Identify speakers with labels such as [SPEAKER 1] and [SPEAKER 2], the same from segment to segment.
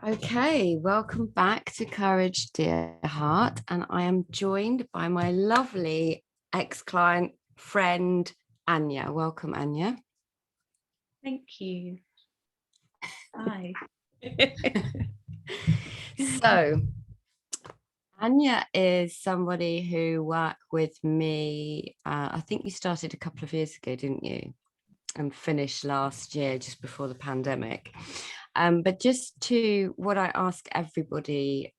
[SPEAKER 1] Okay, welcome back to Courage, Dear Heart. And I am joined by my lovely ex-client friend, Anya. Welcome, Anya.
[SPEAKER 2] Thank you. Hi.
[SPEAKER 1] So, Anya is somebody who worked with me. I think you started a couple of years ago, didn't you? And finished last year, just before the pandemic. But just to what I ask everybody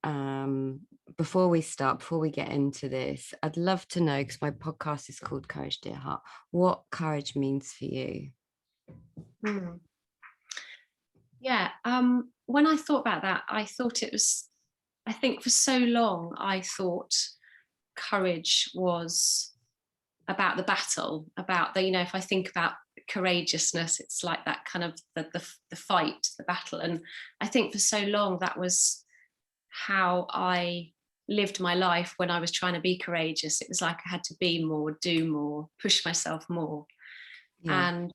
[SPEAKER 1] before we get into this, I'd love to know, because my podcast is called Courage, Dear Heart, what courage means for you.
[SPEAKER 2] Yeah, when I thought about that, I think for so long, I thought courage was about the battle, about if I think about courageousness, it's like that kind of the fight, the battle. And I think for so long, that was how I lived my life when I was trying to be courageous. It was like I had to be more, do more, push myself more.
[SPEAKER 1] Yeah.
[SPEAKER 2] And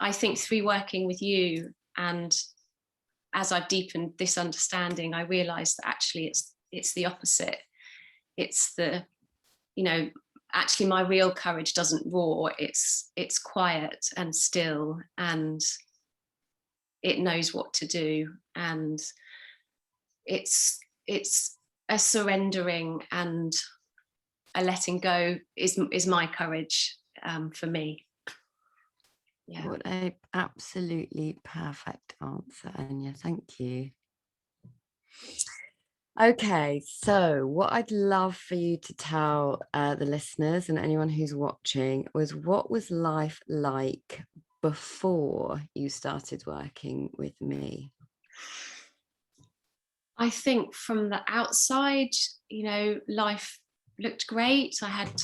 [SPEAKER 2] I think through working with you, and as I've deepened this understanding, I realized that actually it's the opposite. It's actually my real courage doesn't roar. It's quiet and still, and it knows what to do. And it's a surrendering and a letting go is my courage for me.
[SPEAKER 1] Yeah. What a absolutely perfect answer, Anya. Thank you. Okay, so what I'd love for you to tell the listeners and anyone who's watching was, what was life like before you started working with me?
[SPEAKER 2] I think from the outside, life looked great. I'd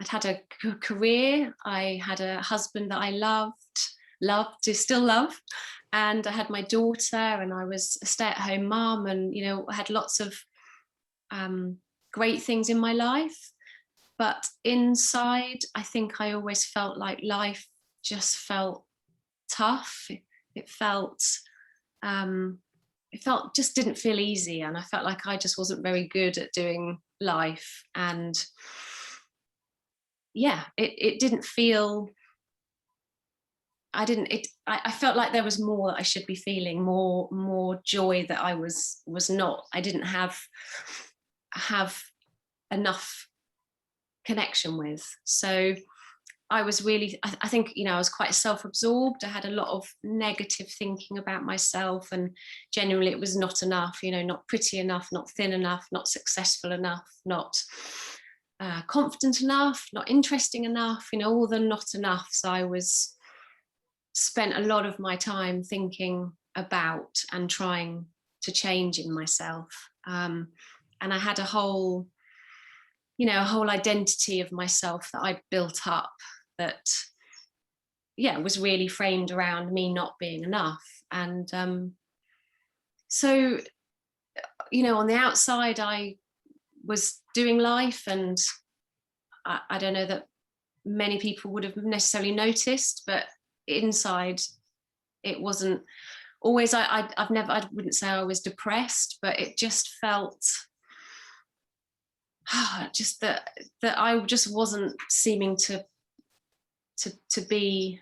[SPEAKER 2] had a career. I had a husband that I still love. And I had my daughter, and I was a stay-at-home mom, and, I had lots of great things in my life. But inside, I think I always felt like life just felt tough. It felt just didn't feel easy, and I felt like I just wasn't very good at doing life. And yeah, it didn't feel, I felt like there was more that I should be feeling, more joy that I was not. I didn't have enough connection with. So I was really, I think, I was quite self-absorbed. I had a lot of negative thinking about myself, and generally it was not enough, not pretty enough, not thin enough, not successful enough, not confident enough, not interesting enough, all the not enough. So I spent a lot of my time thinking about and trying to change in myself. And I had a whole identity of myself that I built up that, was really framed around me not being enough. And so, on the outside, I was doing life, and I don't know that many people would have necessarily noticed, but inside it wasn't always, I wouldn't say I was depressed, but it just felt just that I just wasn't seeming to be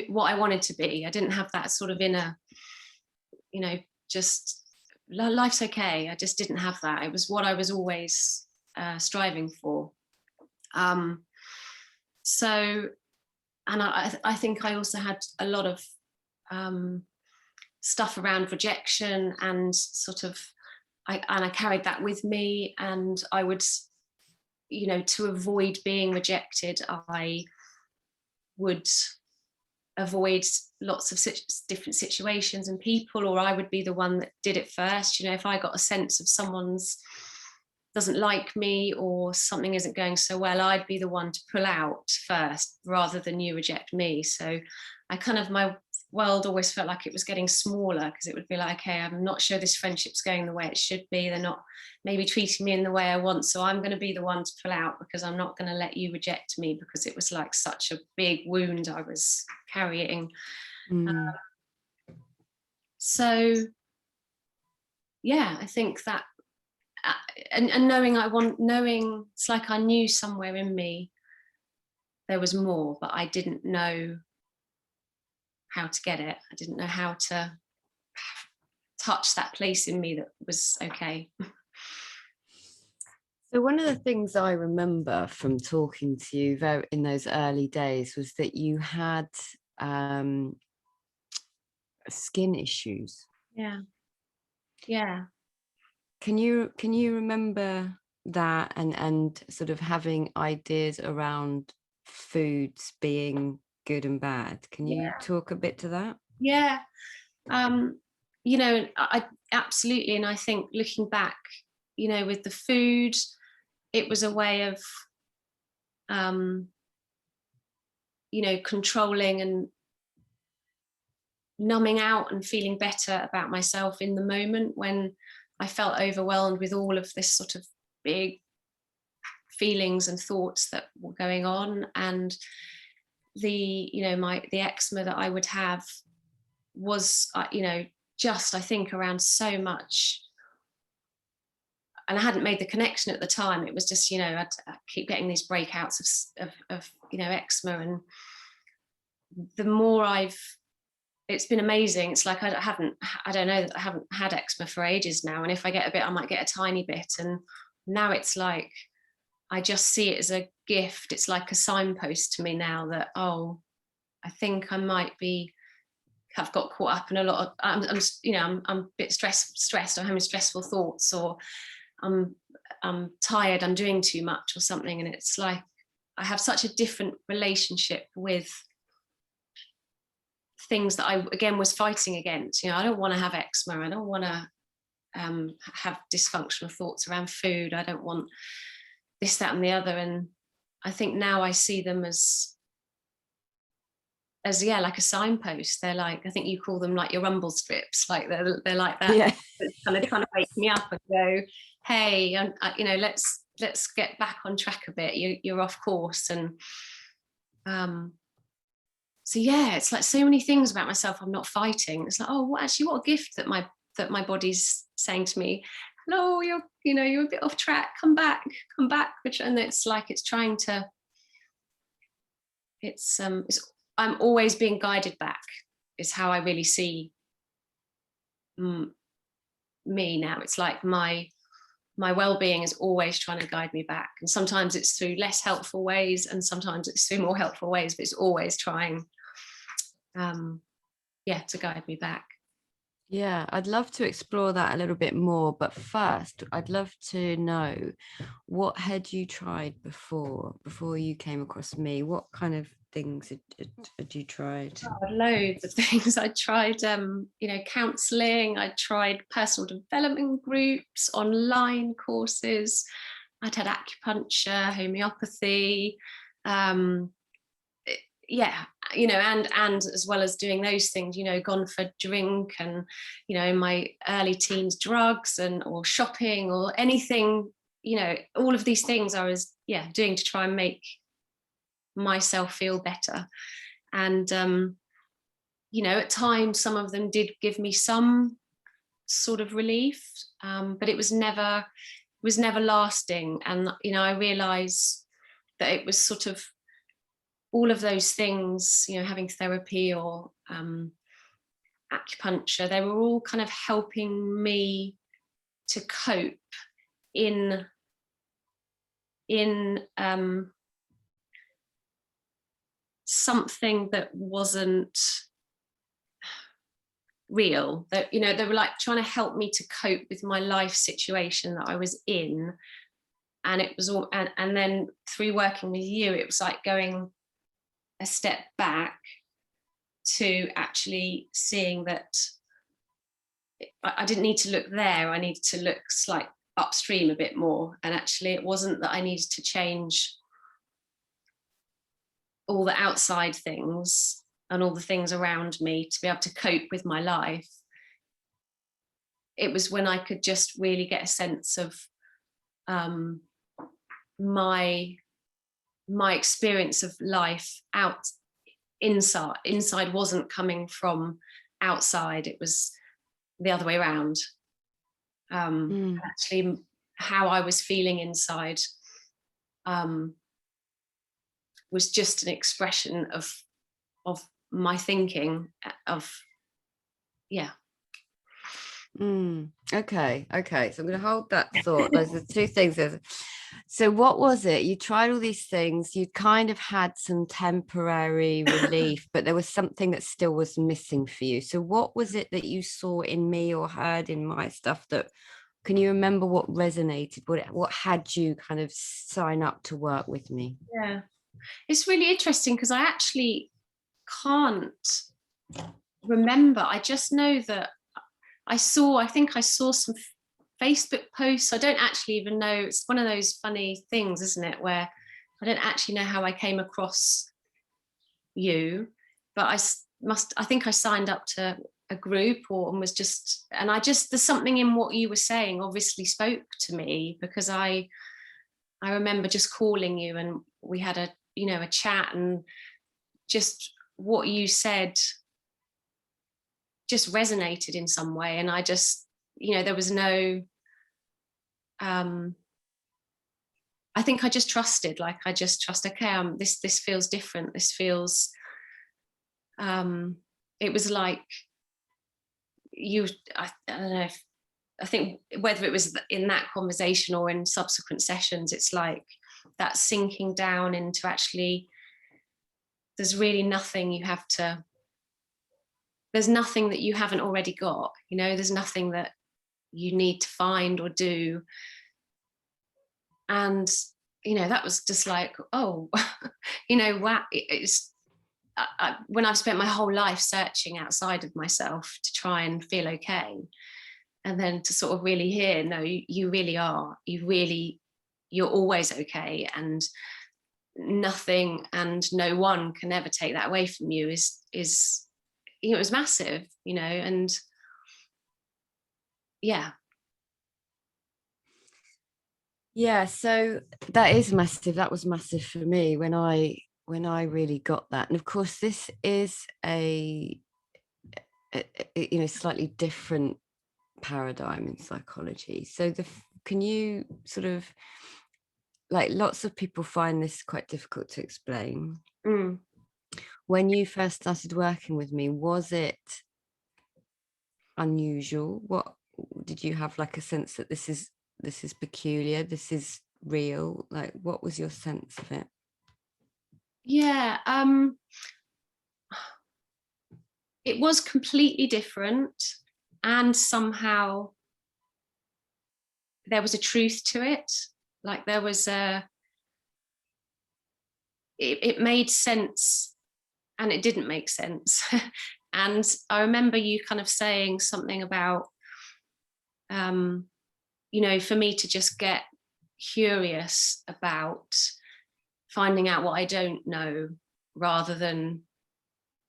[SPEAKER 2] what I wanted to be. I didn't have that sort of inner, just life's okay. I just didn't have that. It was what I was always striving for. So, and I think I also had a lot of stuff around rejection, and sort of, I carried that with me, and I would, to avoid being rejected, I would avoid lots of different situations and people, or I would be the one that did it first. If I got a sense of someone's doesn't like me or something isn't going so well, I'd be the one to pull out first rather than you reject me. So my world always felt like it was getting smaller, because it would be like, okay, I'm not sure this friendship's going the way it should be. They're not maybe treating me in the way I want. So I'm going to be the one to pull out, because I'm not going to let you reject me, because it was like such a big wound I was carrying. So yeah, I think that, and knowing it's like I knew somewhere in me there was more, but I didn't know how to get it. I didn't know how to touch that place in me that was okay.
[SPEAKER 1] So one of the things I remember from talking to you in those early days was that you had skin issues.
[SPEAKER 2] Yeah.
[SPEAKER 1] Can you remember that, and sort of having ideas around foods being good and bad? Can you talk a bit to that?
[SPEAKER 2] Yeah. I absolutely, and I think looking back, with the food, it was a way of controlling and numbing out and feeling better about myself in the moment when I felt overwhelmed with all of this sort of big feelings and thoughts that were going on. And the eczema that I would have was just, I think, around so much, and I hadn't made the connection at the time. It was just, I'd keep getting these breakouts of eczema, and the more it's been amazing. It's like I don't know that I haven't had eczema for ages now, and if I get a bit, I might get a tiny bit, and now it's like I just see it as a gift. It's like a signpost to me now that, oh, I think I might have got caught up in a lot of, I'm a bit stressed, I'm having stressful thoughts, or I'm tired, I'm doing too much or something. And it's like I have such a different relationship with things that I, again, was fighting against. I don't want to have eczema. I don't want to have dysfunctional thoughts around food. I don't want this, that, and the other. And I think now I see them as like a signpost. They're like, I think you call them like your rumble strips. Like they're like that.
[SPEAKER 1] Yeah.
[SPEAKER 2] It's kind of trying to wake me up and go, hey, let's get back on track a bit. You're off course. And so yeah, it's like so many things about myself I'm not fighting. It's like, oh, what a gift that my body's saying to me, hello, you're a bit off track, come back. And it's like it's trying to, it's I'm always being guided back, is how I really see me now. It's like my well-being is always trying to guide me back, and sometimes it's through less helpful ways, and sometimes it's through more helpful ways, but it's always trying to guide me back.
[SPEAKER 1] Yeah, I'd love to explore that a little bit more, but first I'd love to know, what had you tried before you came across me? What kind of things had you tried?
[SPEAKER 2] Loads of things. I tried counselling, I tried personal development groups, online courses, I'd had acupuncture, homeopathy, and as well as doing those things, gone for drink, and in my early teens, drugs or shopping or anything, all of these things I was doing to try and make myself feel better. And at times some of them did give me some sort of relief, but it was never lasting. And I realized that it was sort of all of those things, having therapy or acupuncture, they were all kind of helping me to cope in something that wasn't real. That they were like trying to help me to cope with my life situation that I was in. And it was all, and then through working with you, it was like going a step back to actually seeing that I didn't need to look there. I needed to look like upstream a bit more. And actually it wasn't that I needed to change all the outside things and all the things around me to be able to cope with my life. It was when I could just really get a sense of my experience of life inside wasn't coming from outside. It was the other way around. Actually, how I was feeling inside was just an expression of my thinking of, yeah.
[SPEAKER 1] Okay. So I'm going to hold that thought. Those are two things. So what was it? You tried all these things. You kind of had some temporary relief, but there was something that still was missing for you. So what was it that you saw in me or heard in my stuff that, can you remember what resonated? What had you kind of sign up to work with me?
[SPEAKER 2] Yeah, it's really interesting because I actually can't remember. I just know that I think I saw some Facebook posts. I don't actually even know. It's one of those funny things, isn't it? Where I don't actually know how I came across you, but I think I signed up to a group and there's something in what you were saying obviously spoke to me, because I remember just calling you and we had a chat, and just what you said just resonated in some way. And I just, there was no, I think I just trusted, okay, this feels different. This feels, it was like I don't know I think whether it was in that conversation or in subsequent sessions, it's like that sinking down into actually, there's really nothing there's nothing that you haven't already got, there's nothing that you need to find or do. And, that was just like, oh, wow. It's, when I've spent my whole life searching outside of myself to try and feel okay, and then to sort of really hear, no, you really are, you're always okay, and nothing and no one can ever take that away from you is it was massive, and yeah.
[SPEAKER 1] So that is massive. That was massive for me when I really got that. And of course this is a slightly different paradigm in psychology. So can you sort of, like, lots of people find this quite difficult to explain. When you first started working with me, was it unusual? What did you have, like, a sense that this is peculiar, this is real? Like, what was your sense of it?
[SPEAKER 2] Yeah, it was completely different, and somehow there was a truth to it. Like there was it made sense and it didn't make sense. And I remember you kind of saying something about, for me to just get curious about finding out what I don't know rather than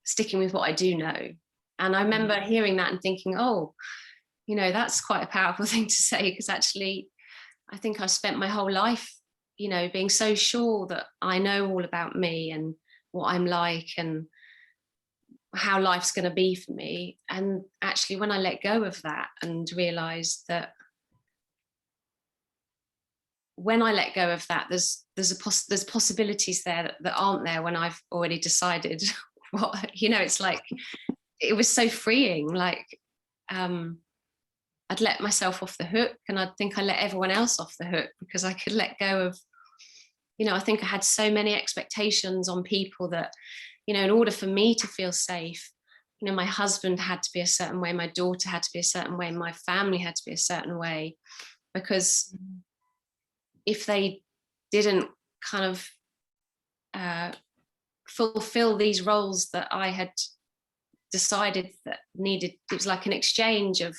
[SPEAKER 2] sticking with what I do know. And I remember hearing that and thinking, oh, that's quite a powerful thing to say, because actually I think I spent my whole life, being so sure that I know all about me and what I'm like and how life's going to be for me. And actually when I let go of that and realized that when I let go of that, there's possibilities there that aren't there when I've already decided what, it's like, it was so freeing. Like, I'd let myself off the hook, and I think I let everyone else off the hook, because I could let go of, I think I had so many expectations on people that, in order for me to feel safe, my husband had to be a certain way, my daughter had to be a certain way, my family had to be a certain way, because if they didn't kind of fulfill these roles that I had decided that needed, it was like an exchange of,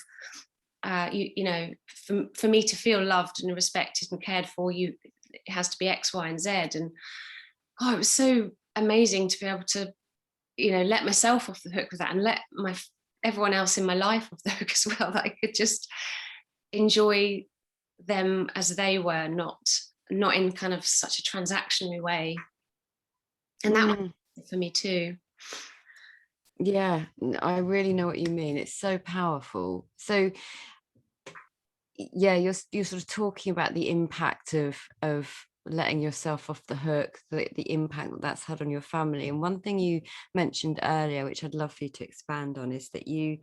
[SPEAKER 2] for me to feel loved and respected and cared for, it has to be X, Y, and Z. And it was so amazing to be able to, let myself off the hook with that, and let everyone else in my life off the hook as well, that I could just enjoy them as they were, not in kind of such a transactionary way. And that was for me too.
[SPEAKER 1] Yeah, I really know what you mean. It's so powerful. So yeah, you're sort of talking about the impact of letting yourself off the hook, the impact that that's had on your family. And one thing you mentioned earlier, which I'd love for you to expand on, is that you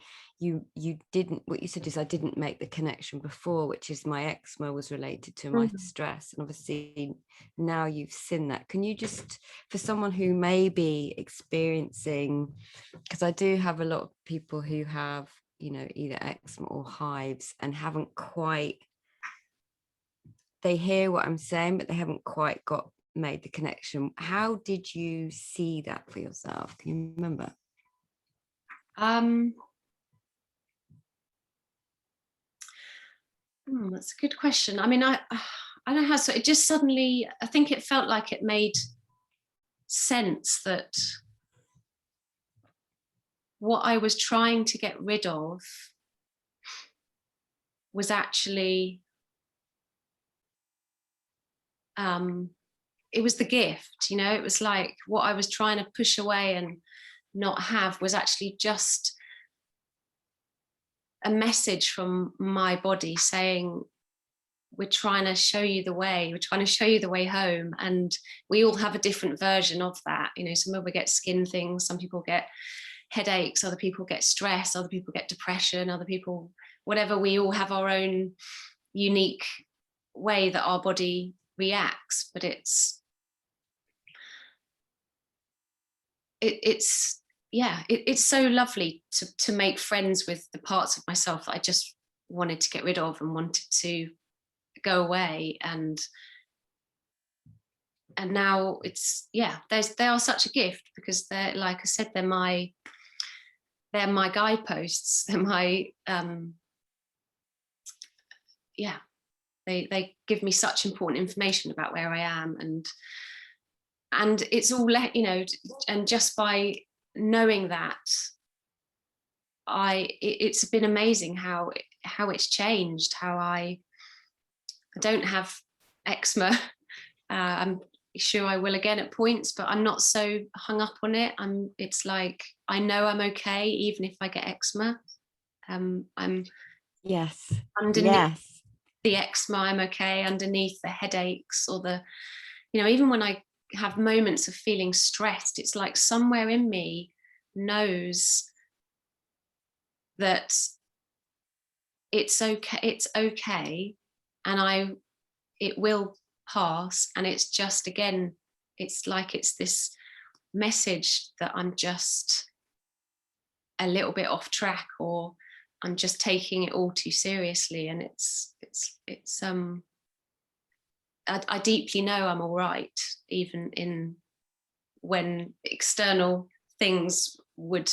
[SPEAKER 1] didn't, what you said is, I didn't make the connection before, which is my eczema was related to my stress. And obviously now you've seen that. Can you just, for someone who may be experiencing, because I do have a lot of people who have, you know, either eczema or hives and haven't quite, they hear what I'm saying, but they haven't quite made the connection. How did you see that for yourself? Can you remember?
[SPEAKER 2] That's a good question. I mean, I don't know how, so it just suddenly, I think it felt like it made sense that what I was trying to get rid of was actually, it was the gift, you know. It was like what I was trying to push away and not have was actually just a message from my body saying, we're trying to show you the way, we're trying to show you the way home. And we all have a different version of that, you know. Some people get skin things, some people get headaches, other people get stress, other people get depression, other people whatever. We all have our own unique way that our body reacts, but it's so lovely to make friends with the parts of myself that I just wanted to get rid of and wanted to go away. And now it's, they are such a gift, because they're, like I said, they're my guideposts. They're my they give me such important information about where I am, and it's all, you know, and just by knowing that, it's been amazing how it's changed, how I don't have eczema. I'm sure I will again at points, but I'm not so hung up on it. It's like, I know I'm okay even if I get eczema. I'm
[SPEAKER 1] Yes.
[SPEAKER 2] underneath the eczema, I'm okay. Underneath the headaches or the, you know, even when I have moments of feeling stressed, it's like somewhere in me knows that it's okay, and it will pass. And it's just, again, it's like it's this message that I'm just a little bit off track, or I'm just taking it all too seriously. And I deeply know I'm all right, even in when external things would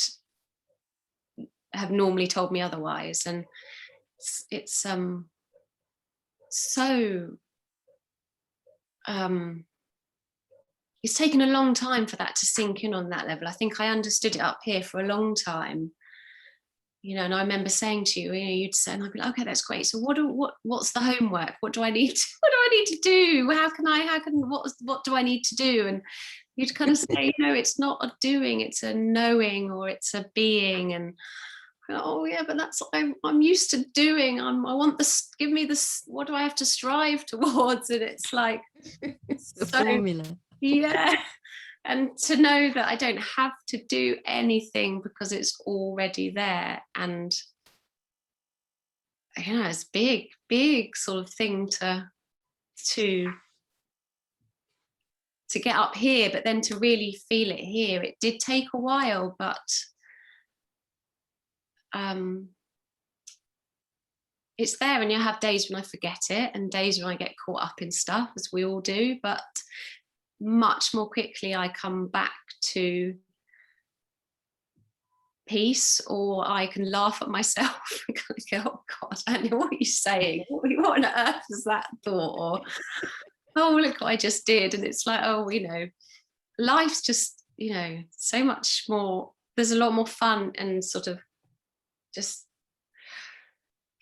[SPEAKER 2] have normally told me otherwise. And it's it's taken a long time for that to sink in on that level. I think I understood it up here for a long time, you know. And I remember saying to you, you know, you'd say, and I'd be like, okay, that's great. So what's the homework? What do I need to do? What do I need to do? And you'd kind of say, you know, it's not a doing, it's a knowing, or it's a being. And oh yeah, but that's what I'm used to doing. I want this, give me this, what do I have to strive towards? And it's like
[SPEAKER 1] the formula.
[SPEAKER 2] Yeah. And to know that I don't have to do anything because it's already there. And you know, it's big sort of thing to get up here, but then to really feel it here. It did take a while, but it's there. And you have days when I forget it and days when I get caught up in stuff, as we all do, but much more quickly I come back to peace, or I can laugh at myself and go, oh God, Anya, what are you saying? What on earth is that thought? Or, oh, look what I just did. And it's like, oh, you know, life's just, you know, so much more, there's a lot more fun, and sort of just,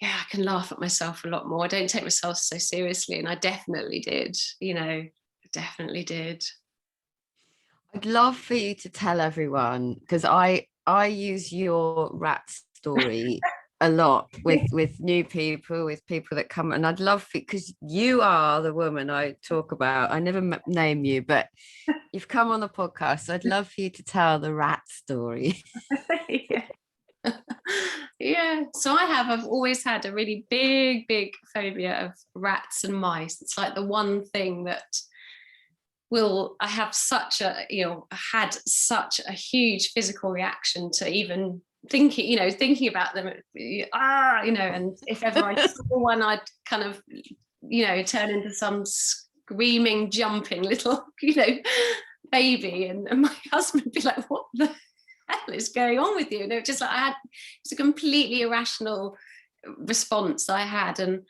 [SPEAKER 2] yeah, I can laugh at myself a lot more. I don't take myself so seriously, and I definitely did, you know, definitely did.
[SPEAKER 1] I'd love for you to tell everyone, because I I use your rat story a lot with new people, with people that come, and I'd love it because you are the woman I talk about. I never name you, but you've come on the podcast, so I'd love for you to tell the rat story.
[SPEAKER 2] Yeah. Yeah, so I've always had a really big phobia of rats and mice. It's like the one thing that I have such a, had such a huge physical reaction to even thinking about them, and if ever I saw one, I'd kind of, turn into some screaming, jumping little, baby, and my husband would be like, what the hell is going on with you? And it just like it's a completely irrational response I had. And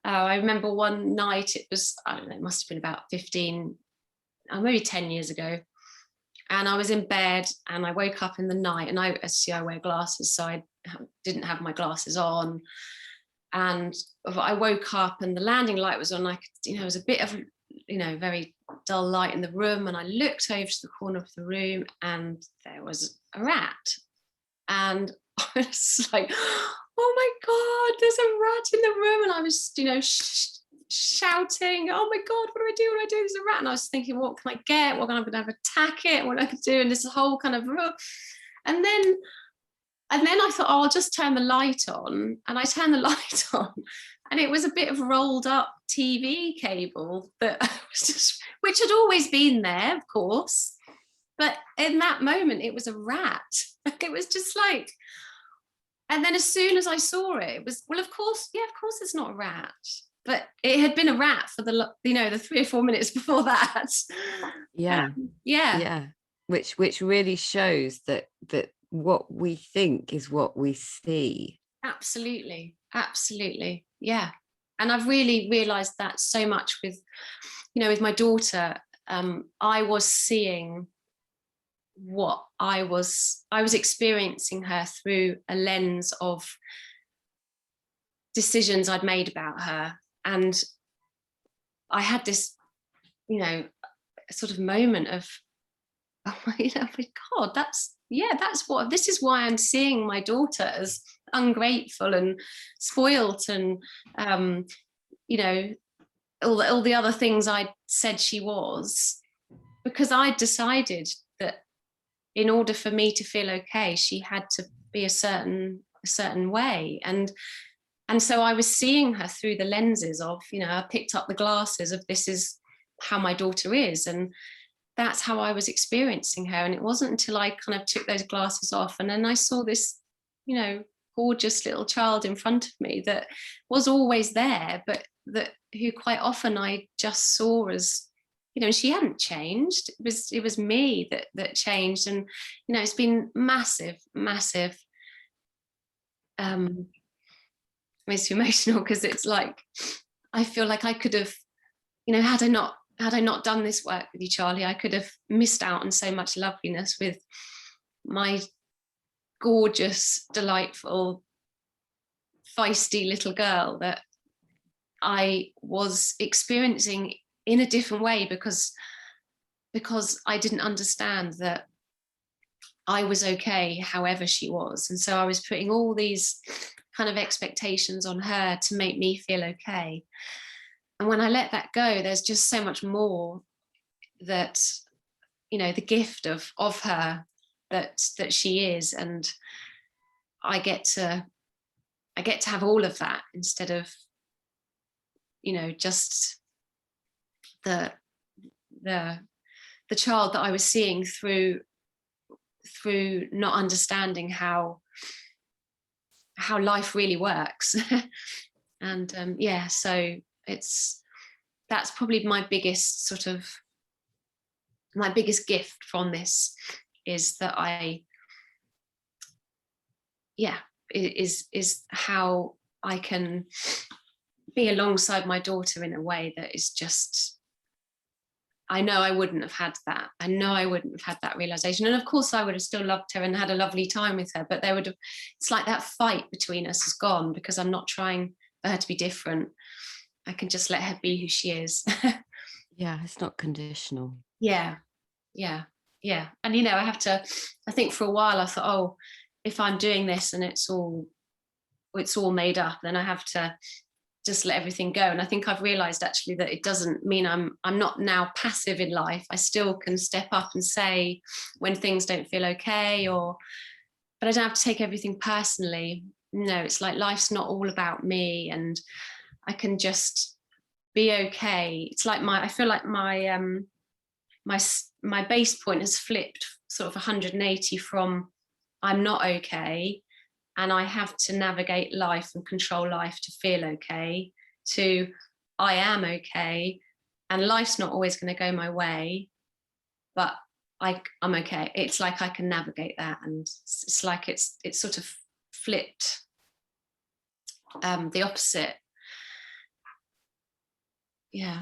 [SPEAKER 2] I remember one night, it was, I don't know, it must have been about 15, maybe 10 years ago, and I was in bed and I woke up in the night, and I wear glasses, so I didn't have my glasses on, and I woke up and the landing light was on. I could, it was a bit of, very dull light in the room, and I looked over to the corner of the room and there was a rat, and I was like, oh my God, there's a rat in the room. And I was, shouting, oh my God, what do I do? What do I do? There's a rat. And I was thinking, what can I get? What I'm going to have attack it? What I could do? And this whole kind of, and then I thought, oh, I'll just turn the light on. And I turned the light on, and it was a bit of rolled up TV cable that was just, which had always been there, of course. But in that moment, it was a rat. It was just like, and then as soon as I saw it, it was, well, of course it's not a rat. But it had been a rat for the 3 or 4 minutes before that.
[SPEAKER 1] Yeah. Which really shows that what we think is what we see.
[SPEAKER 2] Absolutely. Yeah. And I've really realized that so much with my daughter. I was seeing what I was experiencing her through a lens of decisions I'd made about her. And I had this, sort of moment of, oh my God, this is why I'm seeing my daughter as ungrateful and spoilt and, all the other things I said she was, because I decided that in order for me to feel okay, she had to be a certain way. And so I was seeing her through the lenses of, I picked up the glasses of, this is how my daughter is. And that's how I was experiencing her. And it wasn't until I kind of took those glasses off, and then I saw this, gorgeous little child in front of me that was always there, but who quite often I just saw as, she hadn't changed. It was me that changed. And, it's been massive. It's emotional because it's like, I feel like I could have, had I not done this work with you, Charli, I could have missed out on so much loveliness with my gorgeous, delightful, feisty little girl that I was experiencing in a different way because I didn't understand that I was okay however she was. And so I was putting all these kind of expectations on her to make me feel okay. And when I let that go, there's just so much more that, the gift of her that she is. And I get to have all of that instead of, just the child that I was seeing through not understanding how life really works. And so that's probably my biggest gift from this, is that is how I can be alongside my daughter in a way that is just, I know I wouldn't have had that. I know I wouldn't have had that realization. And of course I would have still loved her and had a lovely time with her, but it's like that fight between us is gone because I'm not trying for her to be different. I can just let her be who she is.
[SPEAKER 1] Yeah, it's not conditional.
[SPEAKER 2] Yeah. yeah. And I think for a while I thought, oh, if I'm doing this and it's all made up, then I have to just let everything go. And I think I've realized actually that it doesn't mean I'm not now passive in life. I still can step up and say when things don't feel okay, but I don't have to take everything personally. It's like life's not all about me, and I can just be okay. It's like I feel like my my base point has flipped sort of 180 from I'm not okay and I have to navigate life and control life to feel okay, to I am okay and life's not always going to go my way, but I'm okay. It's like I can navigate that, and it's like it's sort of flipped the opposite. Yeah.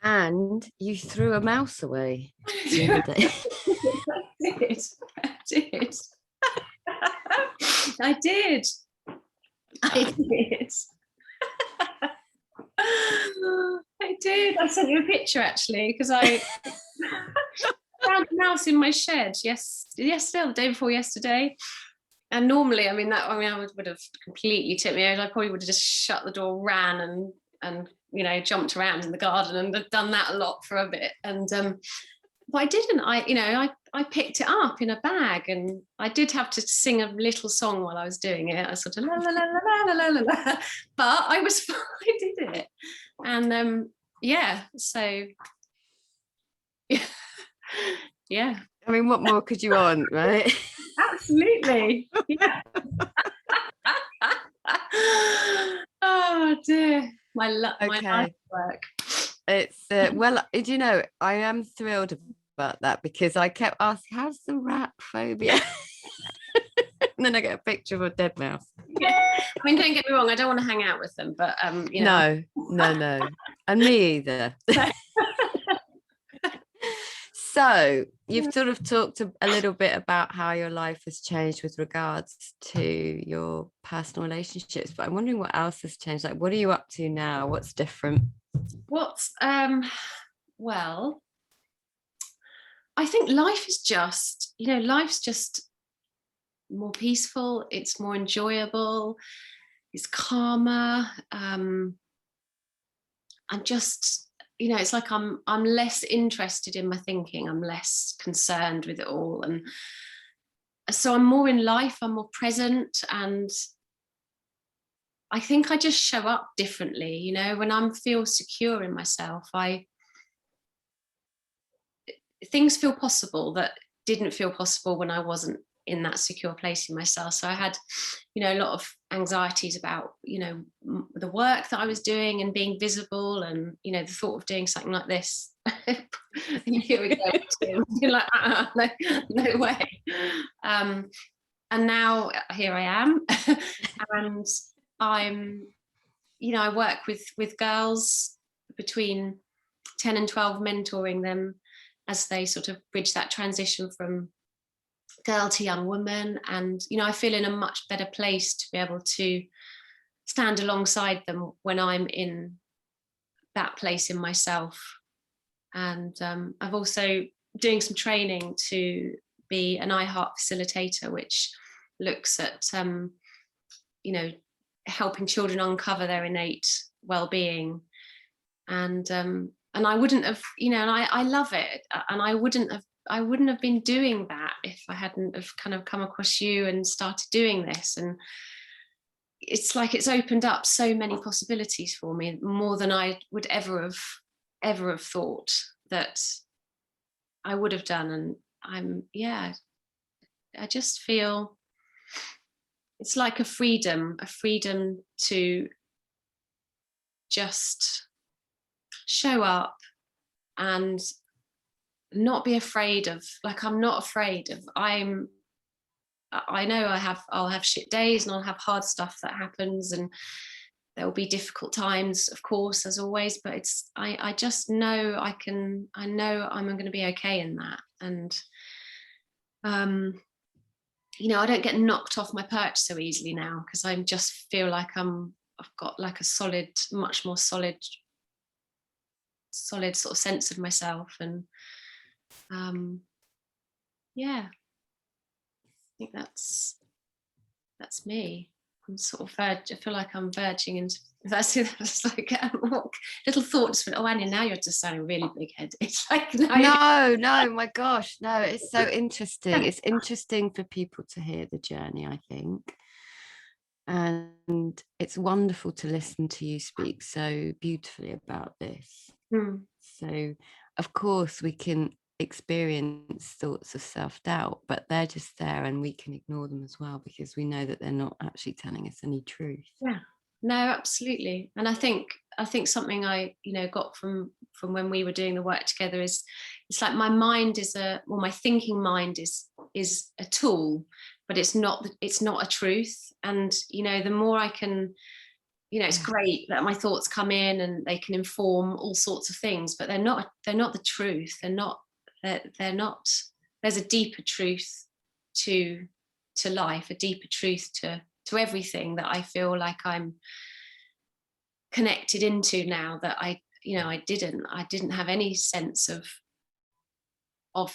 [SPEAKER 1] And you threw a mouse away the other day.
[SPEAKER 2] I did. I did. I did. I sent you a picture actually because I found a mouse in my shed. Yesterday, the day before yesterday. And normally, I would have completely tipped me over. I probably would have just shut the door, ran, and jumped around in the garden and had done that a lot for a bit. And but I didn't. I picked it up in a bag, and I did have to sing a little song while I was doing it. I sort of la la la la la la la la, but I was fine. I did it, and yeah. So yeah.
[SPEAKER 1] I mean, what more could you want, right?
[SPEAKER 2] Absolutely. Yeah. Oh dear. My life work.
[SPEAKER 1] It's well, I am thrilled about that because I kept asking, how's the rat phobia? And then I get a picture of a dead mouse.
[SPEAKER 2] Yeah. I mean, don't get me wrong, I don't want to hang out with them, but
[SPEAKER 1] No. And me either. So you've sort of talked a little bit about how your life has changed with regards to your personal relationships, but I'm wondering what else has changed. Like, what are you up to now? What's different?
[SPEAKER 2] Well, I think life is life's just more peaceful. It's more enjoyable. It's calmer. I'm just, it's like I'm less interested in my thinking. I'm less concerned with it all. And so I'm more in life, I'm more present. And I think I just show up differently, when I feel secure in myself, things feel possible that didn't feel possible when I wasn't in that secure place in myself. So I had, a lot of anxieties about, the work that I was doing and being visible, and, the thought of doing something like this. Here we go. You're like, no way. And now here I am, and I'm, I work with girls between 10 and 12, mentoring them as they sort of bridge that transition from girl to young woman. And I feel in a much better place to be able to stand alongside them when I'm in that place in myself. And I've also doing some training to be an iHeart facilitator, which looks at helping children uncover their innate well-being. And I wouldn't have, and I love it, and I wouldn't have been doing that if I hadn't have kind of come across you and started doing this. And it's like it's opened up so many possibilities for me, more than I would ever have thought that I would have done. And I just feel it's like a freedom to just show up and not be afraid of, I'm not afraid of, I know I'll have shit days, and I'll have hard stuff that happens, and there will be difficult times, of course, as always, but I just know I know I'm going to be okay in that. And I don't get knocked off my perch so easily now, because I just feel like I've got like a much more solid sort of sense of myself. And yeah, I think that's me. I'm sort of I feel like I'm verging into that's like little thoughts. Oh, Anya, now you're just sounding really big-headed. It's like
[SPEAKER 1] No, my gosh, no, it's so interesting. It's interesting for people to hear the journey, I think. And it's wonderful to listen to you speak so beautifully about this. So, of course, we can experience thoughts of self-doubt, but they're just there and we can ignore them as well, because we know that they're not actually telling us any truth.
[SPEAKER 2] Yeah, no, absolutely. And I think something I got from when we were doing the work together is, it's like my mind is my thinking mind is a tool, but it's not a truth. And the more I can, it's great that my thoughts come in and they can inform all sorts of things, but they're not the truth. They're not. There's a deeper truth to life, a deeper truth to everything that I feel like I'm connected into now, that I didn't have any sense of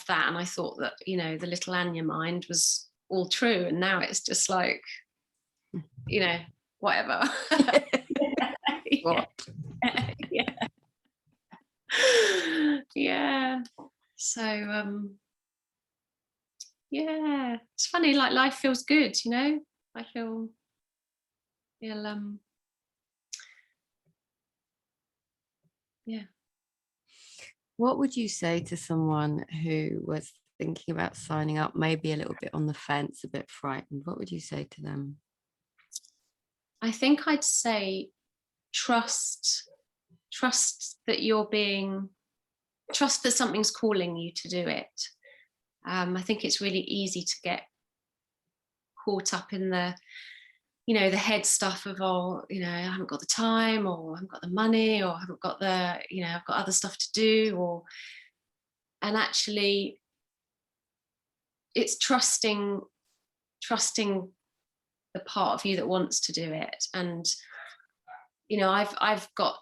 [SPEAKER 2] that. And I thought that the little Anya mind was all true, and now it's just like whatever.
[SPEAKER 1] What?
[SPEAKER 2] Yeah. Yeah. So yeah, it's funny, like life feels good, I feel yeah.
[SPEAKER 1] What would you say to someone who was thinking about signing up, maybe a little bit on the fence, a bit frightened? What would you say to them?
[SPEAKER 2] I think I'd say trust that trust that something's calling you to do it. I think it's really easy to get caught up in the the head stuff of, I haven't got the time, or I haven't got the money, or I haven't got I've got other stuff to do, and actually it's trusting the part of you that wants to do it. And I've got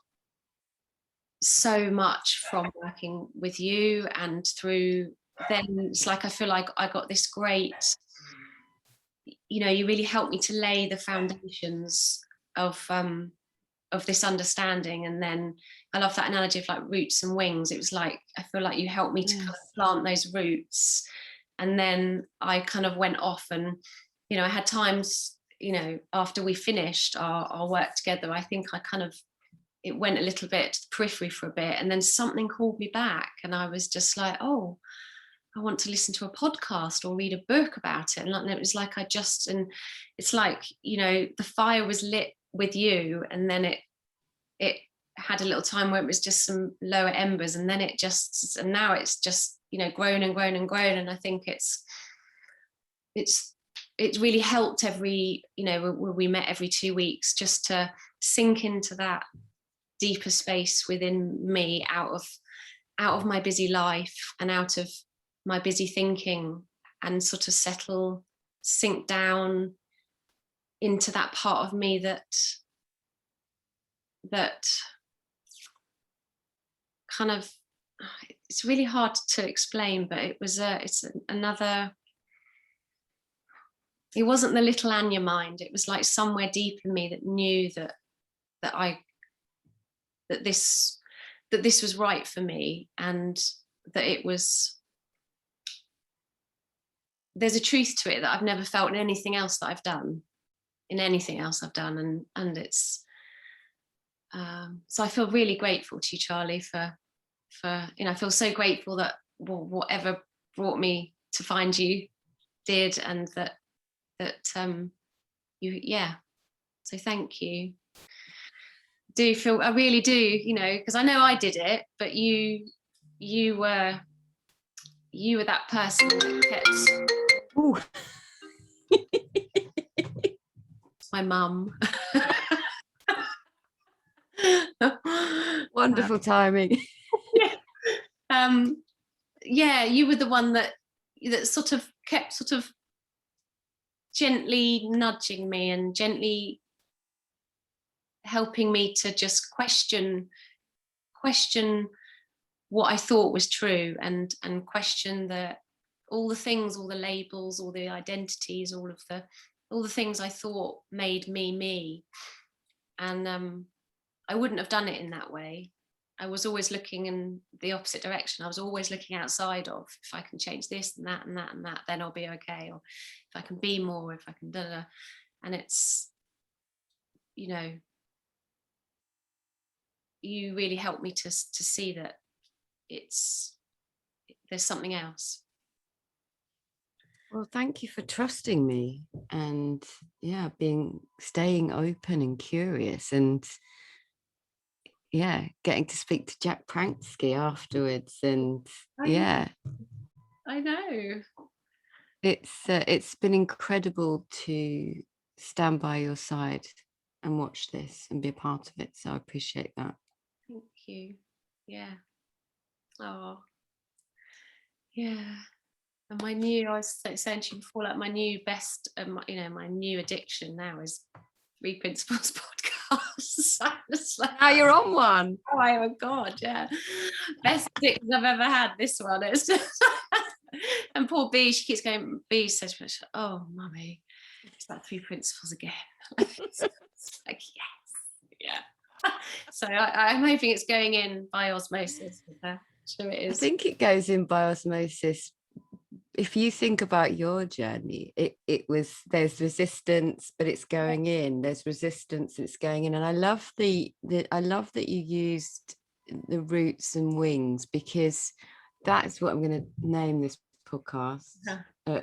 [SPEAKER 2] so much from working with you, and through then it's like I feel like I got this great, you really helped me to lay the foundations of this understanding. And then I love that analogy of like roots and wings. It was like I feel like you helped me to kind of plant those roots, and then I kind of went off, and I had times after we finished our work together, I think I kind of, it went a little bit to the periphery for a bit, and then something called me back, and I was just like, oh, I want to listen to a podcast or read a book about it. And it was like and it's like the fire was lit with you, and then it had a little time where it was just some lower embers, and then and now it's just grown and grown and grown. And I think it's really helped every we met every 2 weeks, just to sink into that deeper space within me, out of my busy life and out of my busy thinking, and sort of sink down into that part of me that kind of, it's really hard to explain, but it wasn't the little Anya mind. It was like somewhere deep in me that knew that this was right for me, and that there's a truth to it that I've never felt in anything else that I've done, and it's so I feel really grateful to you, Charli, for I feel so grateful that whatever brought me to find you did, and that so thank you. I really do, because I know I did it, but you were that person that kept.
[SPEAKER 1] Ooh.
[SPEAKER 2] My mum.
[SPEAKER 1] Wonderful timing.
[SPEAKER 2] Yeah, you were the one that sort of kept sort of gently nudging me and gently helping me to just question what I thought was true, and question all the things, all the labels, all the identities, all the things I thought made me. And I wouldn't have done it in that way. I was always looking in the opposite direction. I was always looking outside of, if I can change this and that and that and that, then I'll be okay. Or if I can be more, if I can da. And it's, you know, you really helped me to see that there's something else.
[SPEAKER 1] Well, thank you for trusting me, and staying open and curious, and getting to speak to Jack Pranksky afterwards. And
[SPEAKER 2] I know.
[SPEAKER 1] It's been incredible to stand by your side and watch this and be a part of it. So I appreciate that.
[SPEAKER 2] Thank you. Yeah. Oh. Yeah. And I was saying to you before, like my new best, my new addiction now is 3 Principles podcasts. I was like,
[SPEAKER 1] now you're on one.
[SPEAKER 2] Oh my God, yeah. Best addiction I've ever had, this one. It's just and poor B, she keeps going, B says, oh, mummy, it's that 3 Principles again. It's like, yes, yeah. So I'm hoping it's going in by osmosis with her. Sure it is.
[SPEAKER 1] I think it goes in by osmosis. If you think about your journey, there's resistance, but it's going in. There's resistance, it's going in. And I love I love that you used the roots and wings, because that's what I'm going to name this podcast,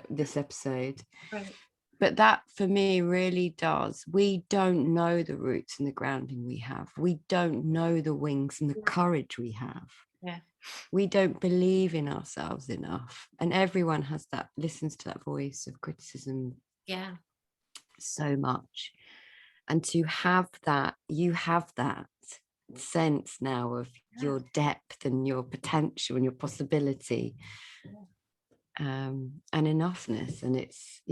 [SPEAKER 1] this episode.
[SPEAKER 2] Right.
[SPEAKER 1] But that for me really does. We don't know the roots and the grounding we have. We don't know the wings and the courage we have.
[SPEAKER 2] Yeah.
[SPEAKER 1] We don't believe in ourselves enough. And everyone has that, listens to that voice of criticism.
[SPEAKER 2] Yeah.
[SPEAKER 1] So much. And to have that, you have that sense now of your depth and your potential and your possibility, and enoughness. And it's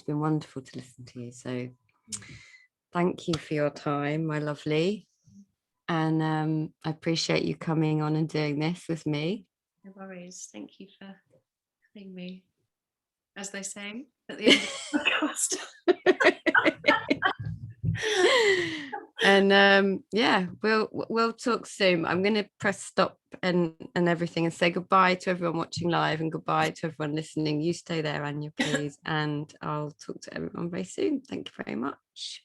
[SPEAKER 1] been wonderful to listen to you. So thank you for your time, my lovely. And I appreciate you coming on and doing this with me.
[SPEAKER 2] No worries. Thank you for having me, as they say at the end of the podcast.
[SPEAKER 1] And we'll talk soon. I'm going to press stop and everything and say goodbye to everyone watching live and goodbye to everyone listening. You stay there, Anya, please. And I'll talk to everyone very soon. Thank you very much.